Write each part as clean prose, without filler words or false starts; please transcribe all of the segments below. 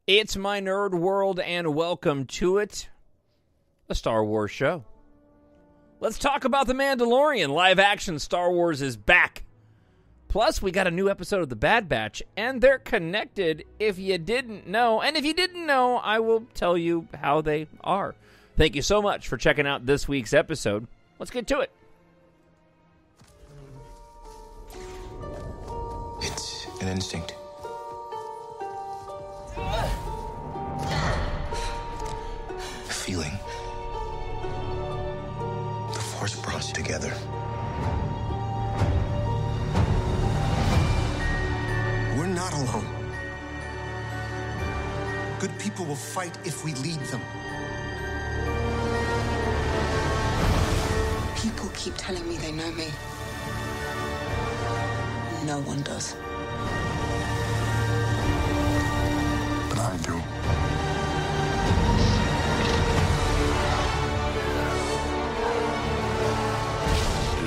It's my nerd world, and welcome to it, a Star Wars show. Let's talk about The Mandalorian. Live action Star Wars is back. Plus, we got a new episode of The Bad Batch, and they're connected if you didn't know. And if you didn't know, I will tell you how they are. Thank you so much for checking out this week's episode. Let's get to it. It's an instinct. A feeling. The Force brought us together. We're not alone. Good people will fight if we lead them. People keep telling me they know me. No one does. But I do.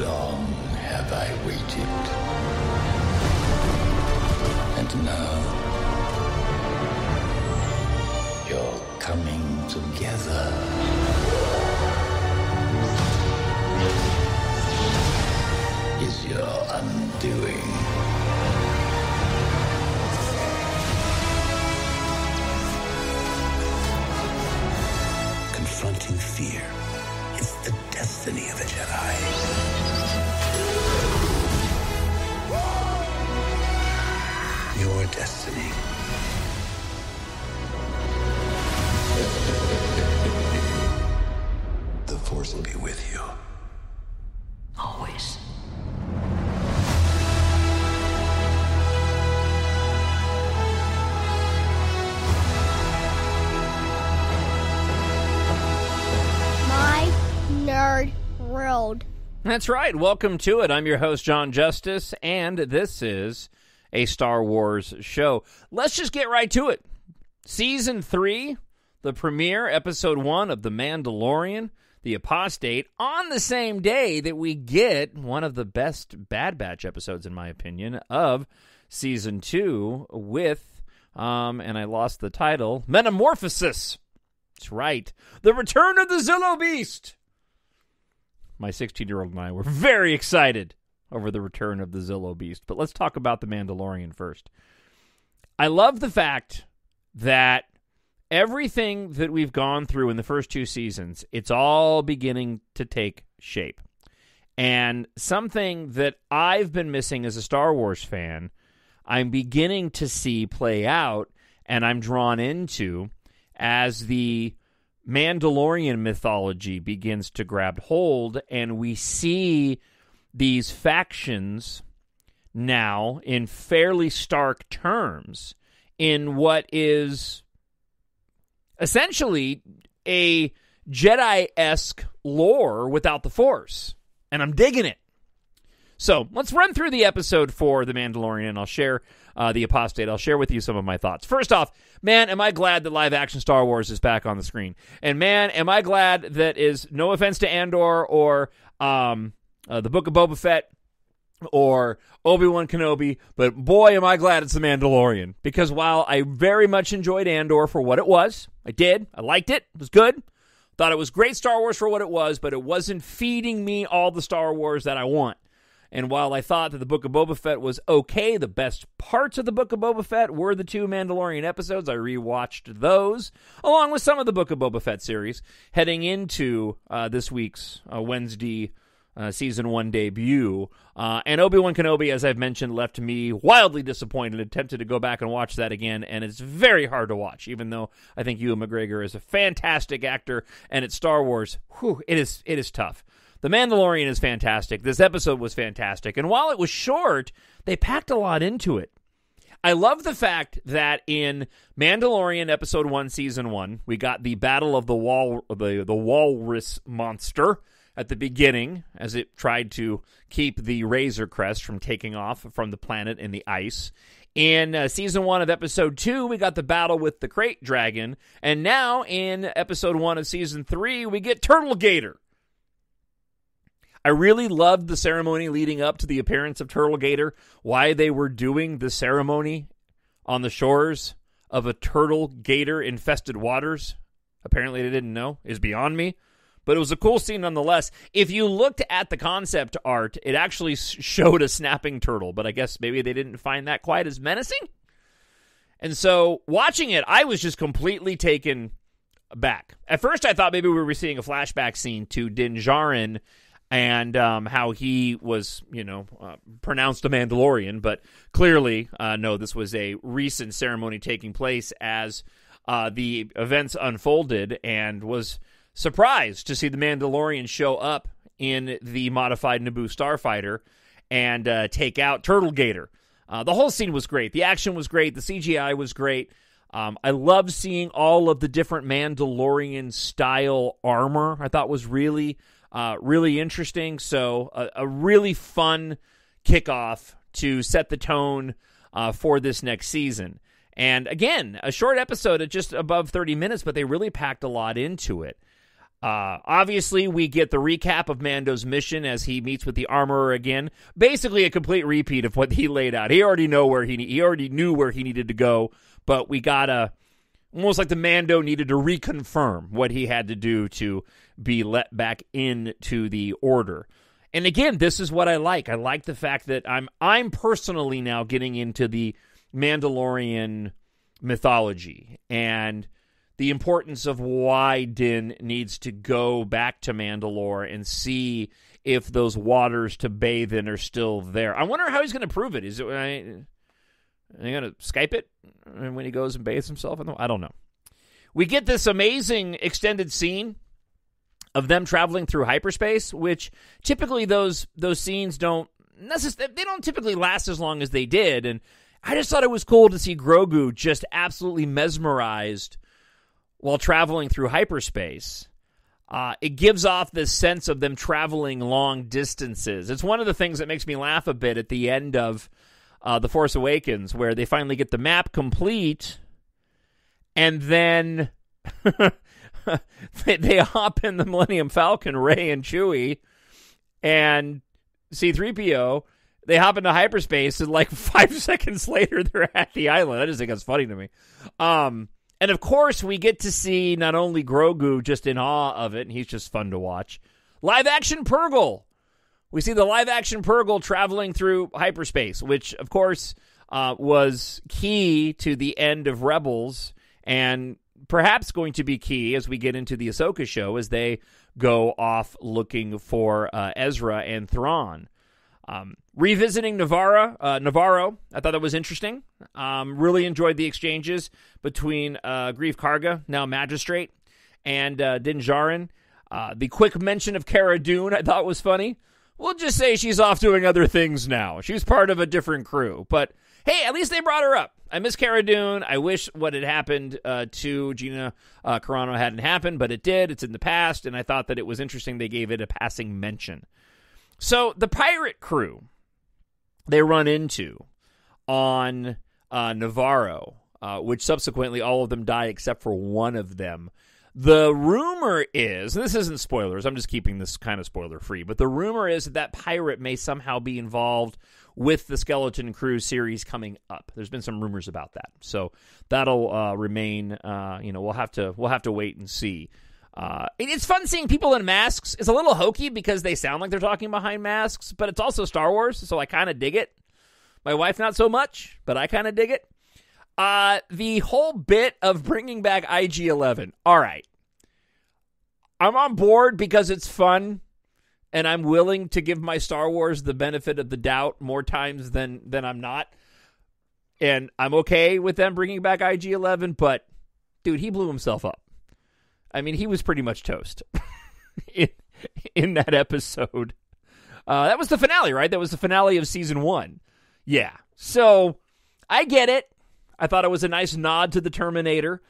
Long have I waited. And now you're coming together. Is your undoing. Confronting fear is the destiny of a Jedi. Your destiny. The Force will be with you. Always. My nerd world. That's right. Welcome to it. I'm your host, Jon Justice, and this is a Star Wars show. Let's just get right to it. Season 3, the premiere, Episode 1 of The Mandalorian, The Apostate, on the same day that we get one of the best Bad Batch episodes, in my opinion, of Season 2 with, and I lost the title, Metamorphosis. That's right. The Return of the Zillo Beast. My 16-year-old and I were very excited over the return of the Zillo Beast. But let's talk about The Mandalorian first. I love the fact that everything that we've gone through in the first 2 seasons, it's all beginning to take shape. And something that I've been missing as a Star Wars fan, I'm beginning to see play out, and I'm drawn into as the Mandalorian mythology begins to grab hold, and we see these factions now in fairly stark terms in what is essentially a Jedi-esque lore without the Force. And I'm digging it. So let's run through the episode for The Mandalorian, and I'll share The Apostate. I'll share with you some of my thoughts. First off, man, am I glad that live-action Star Wars is back on the screen. And man, am I glad that is, no offense to Andor or the Book of Boba Fett or Obi-Wan Kenobi, but boy, am I glad it's The Mandalorian. Because while I very much enjoyed Andor for what it was, I did, I liked it, it was good, thought it was great Star Wars for what it was, but it wasn't feeding me all the Star Wars that I want. And while I thought that the Book of Boba Fett was okay, the best parts of the Book of Boba Fett were the 2 Mandalorian episodes. I rewatched those, along with some of the Book of Boba Fett series, heading into this week's Wednesday Season 1 debut. And Obi-Wan Kenobi, as I've mentioned, left me wildly disappointed. Attempted to go back and watch that again, and it's very hard to watch, even though I think Ewan McGregor is a fantastic actor, and it's Star Wars. It is tough. The Mandalorian is fantastic. This episode was fantastic. And while it was short, they packed a lot into it. I love the fact that in Mandalorian Episode 1, Season 1, we got the Battle of the Walrus Monster at the beginning, as it tried to keep the Razor Crest from taking off from the planet in the ice. In Season 1 of Episode 2, we got the battle with the Crate Dragon. And now, in Episode 1 of Season 3, we get Turtle Gator. I really loved the ceremony leading up to the appearance of Turtle Gator, why they were doing the ceremony on the shores of a turtle gator infested waters, apparently they didn't know, is beyond me. But it was a cool scene nonetheless. If you looked at the concept art, it actually showed a snapping turtle, but I guess maybe they didn't find that quite as menacing. And so watching it, I was just completely taken aback. At first, I thought maybe we were seeing a flashback scene to Din Djarin and how he was, pronounced a Mandalorian. But clearly, no, this was a recent ceremony taking place as the events unfolded, and was surprised to see the Mandalorian show up in the modified Naboo starfighter and take out Turtle Gator. The whole scene was great. The action was great. The CGI was great. I loved seeing all of the different Mandalorian-style armor. I thought was really interesting. So a really fun kickoff to set the tone for this next season. And again, a short episode at just above 30 minutes, but they really packed a lot into it. Obviously, we get the recap of Mando's mission as he meets with the armorer again. Basically, a complete repeat of what he laid out. He already knew where he needed to go, but we got almost like the Mando needed to reconfirm what he had to do to be let back into the order. And again, this is what I like. I like the fact that I'm personally now getting into the Mandalorian mythology and the importance of why Din needs to go back to Mandalore and see if those waters to bathe in are still there. I wonder how he's going to prove it. Are they going to Skype it when he goes and bathes himself? I don't know. We get this amazing extended scene of them traveling through hyperspace, which typically those scenes don't typically last as long as they did. And I just thought it was cool to see Grogu just absolutely mesmerized while traveling through hyperspace. It gives off this sense of them traveling long distances. It's one of the things that makes me laugh a bit at the end of The Force Awakens, where they finally get the map complete, and then they hop in the Millennium Falcon, Rey and Chewie, and C-3PO. They hop into hyperspace, and like 5 seconds later, they're at the island. I just think that's funny to me. And of course, we get to see not only Grogu just in awe of it, and he's just fun to watch, live-action Purrgil. We see the live-action Purrgil traveling through hyperspace, which, of course, was key to the end of Rebels, and perhaps going to be key as we get into the Ahsoka show as they go off looking for Ezra and Thrawn. Revisiting Navarro, I thought that was interesting. Really enjoyed the exchanges between Greef Karga, now Magistrate, and Din Djarin. The quick mention of Cara Dune I thought was funny. We'll just say she's off doing other things now. She's part of a different crew. But, hey, at least they brought her up. I miss Cara Dune. I wish what had happened to Gina Carano hadn't happened, but it did. It's in the past, and I thought that it was interesting they gave it a passing mention. So the pirate crew they run into on Navarro, which subsequently all of them die except for one of them. The rumor is, and this isn't spoilers, I'm just keeping this kind of spoiler-free, but the rumor is that pirate may somehow be involved with the Skeleton Crew series coming up. There's been some rumors about that. So that'll remain, we'll have to wait and see. It's fun seeing people in masks. It's a little hokey because they sound like they're talking behind masks, but it's also Star Wars, so I kind of dig it. My wife, not so much, but I kind of dig it. The whole bit of bringing back IG-11. All right. I'm on board because it's fun, and I'm willing to give my Star Wars the benefit of the doubt more times than I'm not. And I'm okay with them bringing back IG-11, but, dude, he blew himself up. I mean, he was pretty much toast in that episode. That was the finale, right? That was the finale of season 1. Yeah. So, I get it. I thought it was a nice nod to the Terminator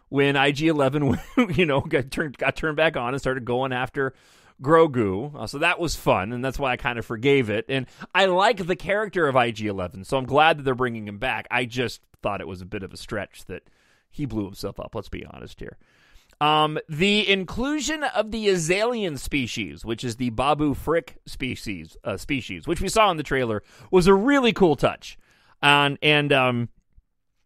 when IG-11, got turned back on and started going after Grogu. So that was fun, and that's why I kind of forgave it. And I like the character of IG-11, so I'm glad that they're bringing him back. I just thought it was a bit of a stretch that he blew himself up. Let's be honest here. The inclusion of the Azalian species, which is the Babu Frick species, which we saw in the trailer, was a really cool touch. And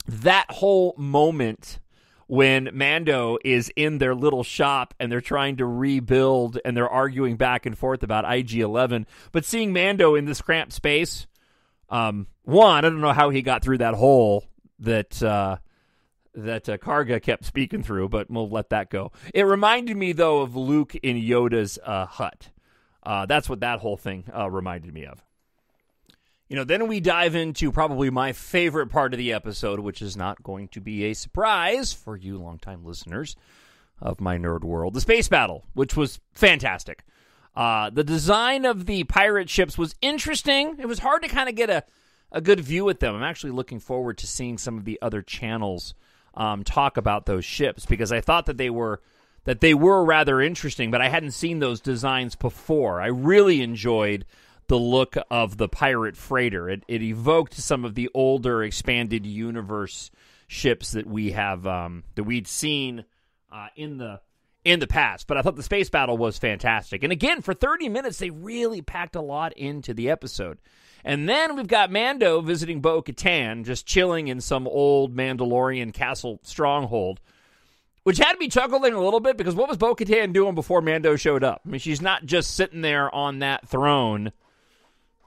that whole moment when Mando is in their little shop and they're trying to rebuild and they're arguing back and forth about IG-11, but seeing Mando in this cramped space, one, I don't know how he got through that hole that Karga kept speaking through, but we'll let that go. It reminded me, though, of Luke in Yoda's hut. That's what that whole thing reminded me of. Then we dive into probably my favorite part of the episode, which is not going to be a surprise for you longtime listeners of my nerd world. The space battle, which was fantastic. The design of the pirate ships was interesting. It was hard to kind of get a good view at them. I'm actually looking forward to seeing some of the other channels talk about those ships, because I thought that they were rather interesting, but I hadn't seen those designs before. I really enjoyed the look of the pirate freighter. It evoked some of the older expanded universe ships that we have that we'd seen in the past. But I thought the space battle was fantastic. And again, for 30 minutes, they really packed a lot into the episode. And then we've got Mando visiting Bo-Katan, just chilling in some old Mandalorian castle stronghold, which had me chuckling a little bit, because what was Bo-Katan doing before Mando showed up? I mean, she's not just sitting there on that throne,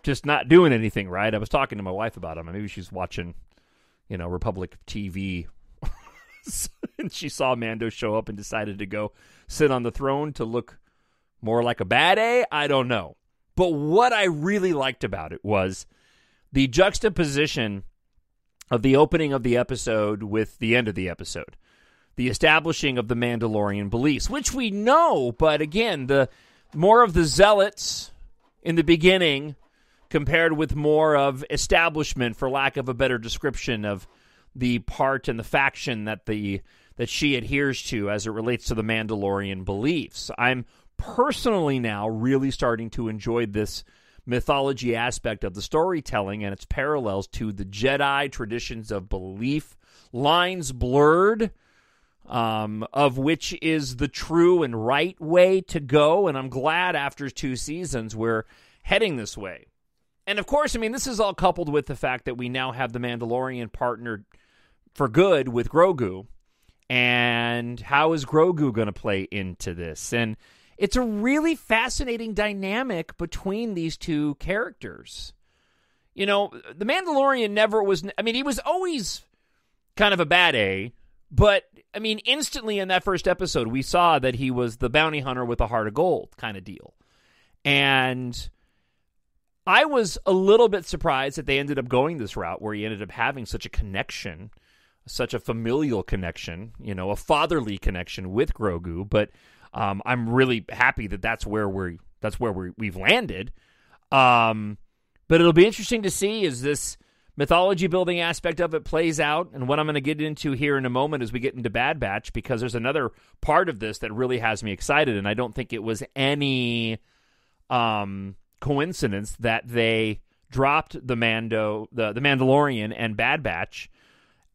just not doing anything, right? I was talking to my wife about it. Maybe she's watching, Republic TV, and she saw Mando show up and decided to go sit on the throne to look more like a bad A. I don't know. But what I really liked about it was the juxtaposition of the opening of the episode with the end of the episode. The establishing of the Mandalorian beliefs, which we know, but again, the more of the zealots in the beginning compared with more of establishment, for lack of a better description, of the part and the faction that she adheres to as it relates to the Mandalorian beliefs. I'm personally now really starting to enjoy this mythology aspect of the storytelling and its parallels to the Jedi traditions of belief, lines blurred, of which is the true and right way to go. And I'm glad after 2 seasons we're heading this way. And of course, this is all coupled with the fact that we now have the Mandalorian partnered for good with Grogu. And how is Grogu going to play into this? And it's a really fascinating dynamic between these two characters. The Mandalorian never was... he was always kind of a bad A, but, instantly in that first episode, we saw that he was the bounty hunter with a heart of gold kind of deal. And I was a little bit surprised that they ended up going this route, where he ended up having such a connection, such a familial connection, a fatherly connection with Grogu. But I'm really happy that that's where we've landed. But it'll be interesting to see as this mythology building aspect of it plays out, and what I'm going to get into here in a moment as we get into Bad Batch, because there's another part of this that really has me excited, and I don't think it was any coincidence that they dropped the Mandalorian and Bad Batch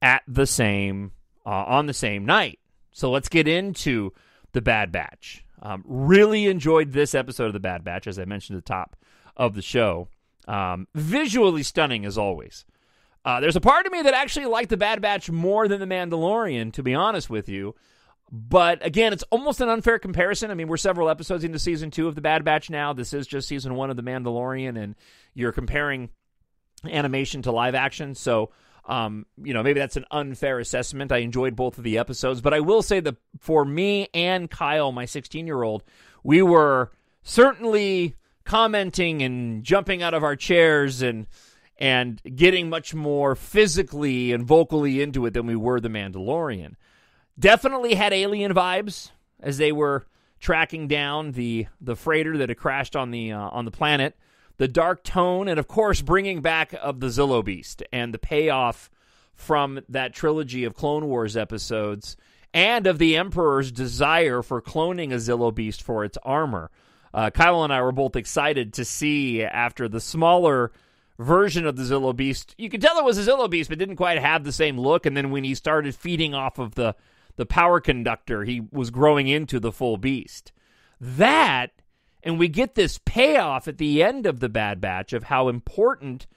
at the same on the same night. So let's get into the Bad Batch. Really enjoyed this episode of the Bad Batch, as I mentioned at the top of the show. Visually stunning as always. There's a part of me that actually liked the Bad Batch more than the Mandalorian, to be honest with you. But again, it's almost an unfair comparison. We're several episodes into season 2 of the Bad Batch now. This is just season 1 of the Mandalorian, and you're comparing animation to live action. So, maybe that's an unfair assessment. I enjoyed both of the episodes, but I will say that for me and Kyle, my 16-year-old, we were certainly commenting and jumping out of our chairs and getting much more physically and vocally into it than we were the Mandalorian. Definitely had alien vibes as they were tracking down the freighter that had crashed on the planet. The dark tone, and of course bringing back of the Zillo Beast and the payoff from that trilogy of Clone Wars episodes, and of the Emperor's desire for cloning a Zillo Beast for its armor. Kyle and I were both excited to see, after the smaller version of the Zillo Beast, you could tell it was a Zillo Beast, but didn't quite have the same look. And then when he started feeding off of the power conductor, he was growing into the full beast. That, and we get this payoff at the end of the Bad Batch of how important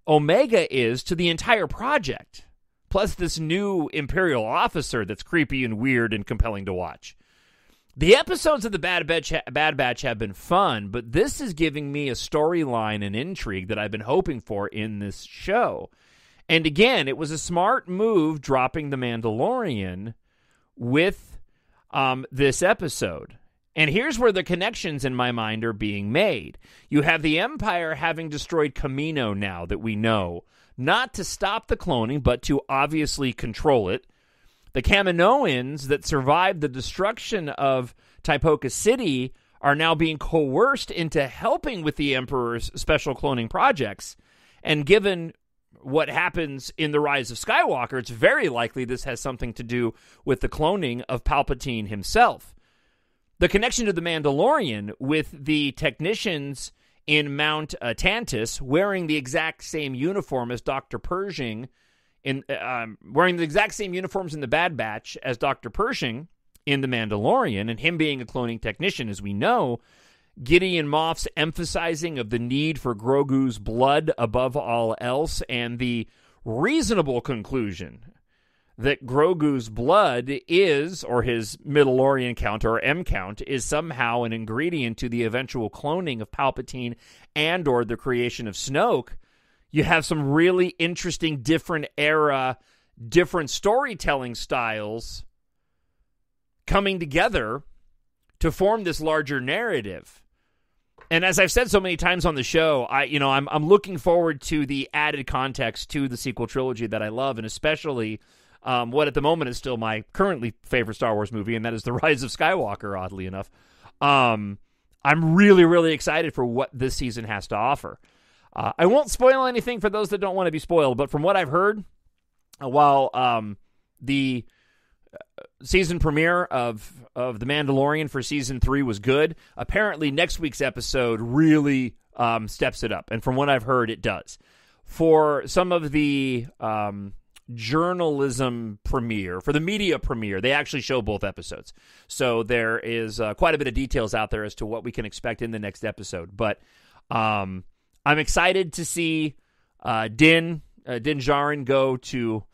Omega is to the entire project, plus this new Imperial officer that's creepy and weird and compelling to watch. The episodes of the Bad Batch have been fun, but this is giving me a storyline and intrigue that I've been hoping for in this show. And again, it was a smart move dropping the Mandalorian with this episode. And here's where the connections in my mind are being made. You have the Empire having destroyed Kamino now that we know, not to stop the cloning, but to obviously control it. The Kaminoans that survived the destruction of Typoca City are now being coerced into helping with the Emperor's special cloning projects. And given what happens in The Rise of Skywalker, it's very likely this has something to do with the cloning of Palpatine himself. The connection to the Mandalorian with the technicians in Mount Tantus wearing the exact same uniform as Dr. Pershing, wearing the exact same uniforms in the Bad Batch as Dr. Pershing in The Mandalorian, and him being a cloning technician, as we know, Gideon Moff's emphasizing of the need for Grogu's blood above all else, and the reasonable conclusion that Grogu's blood is, or his Mandalorian count, or M count, is somehow an ingredient to the eventual cloning of Palpatine and or the creation of Snoke. You have some really interesting, different era, different storytelling styles coming together to form this larger narrative. And as I've said so many times on the show, I'm looking forward to the added context to the sequel trilogy that I love, and especially what at the moment is still my currently favorite Star Wars movie, and that is The Rise of Skywalker, oddly enough. I'm really, really excited for what this season has to offer. I won't spoil anything for those that don't want to be spoiled, but from what I've heard, while the season premiere of The Mandalorian for Season 3 was good, apparently next week's episode really steps it up. And from what I've heard, it does. For some of the journalism premiere, for the media premiere, they actually show both episodes. So there is quite a bit of details out there as to what we can expect in the next episode. But I'm excited to see Din Djarin go to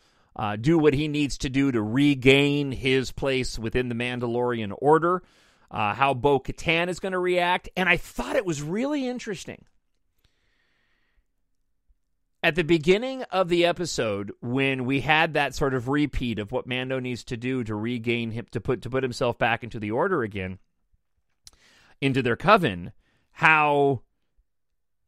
do what he needs to do to regain his place within the Mandalorian order, how Bo-Katan is going to react. And I thought it was really interesting. At the beginning of the episode, when we had that sort of repeat of what Mando needs to do to regain him, to put himself back into the order again, into their coven, how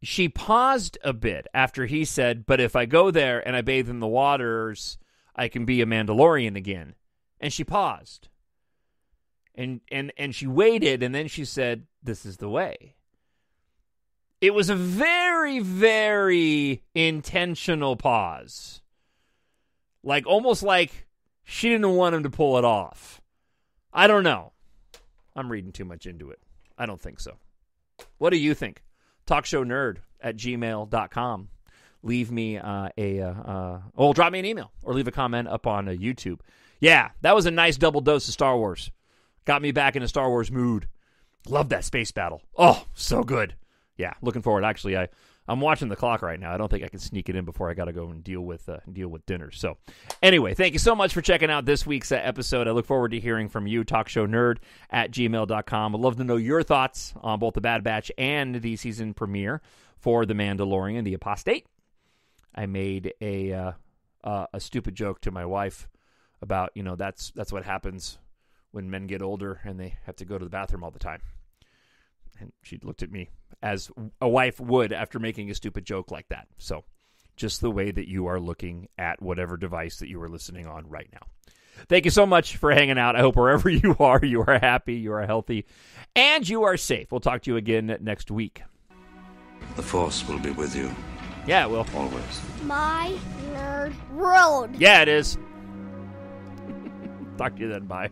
she paused a bit after he said, "But if I go there and I bathe in the waters, I can be a Mandalorian again." And she paused. And she waited, and then she said, "This is the way." It was a very, very intentional pause. Almost like she didn't want him to pull it off. I don't know. I'm reading too much into it. I don't think so. What do you think? TalkShowNerd@gmail.com. Leave me drop me an email or leave a comment up on YouTube. Yeah, that was a nice double dose of Star Wars. Got me back in a Star Wars mood. Love that space battle. Oh, so good. Yeah, looking forward. Actually, I'm watching the clock right now. I don't think I can sneak it in before I got to go and deal with dinner. So, anyway, thank you so much for checking out this week's episode. I look forward to hearing from you. TalkShowNerd@gmail.com. I'd love to know your thoughts on both the Bad Batch and the season premiere for The Mandalorian, The Apostate. I made a stupid joke to my wife about, that's what happens when men get older and they have to go to the bathroom all the time. And she looked at me as a wife would after making a stupid joke like that. So just the way that you are looking at whatever device that you are listening on right now. Thank you so much for hanging out. I hope wherever you are happy, you are healthy, and you are safe. We'll talk to you again next week. The Force will be with you. Yeah, it will. Always. My nerd world. Yeah, it is. Talk to you then. Bye.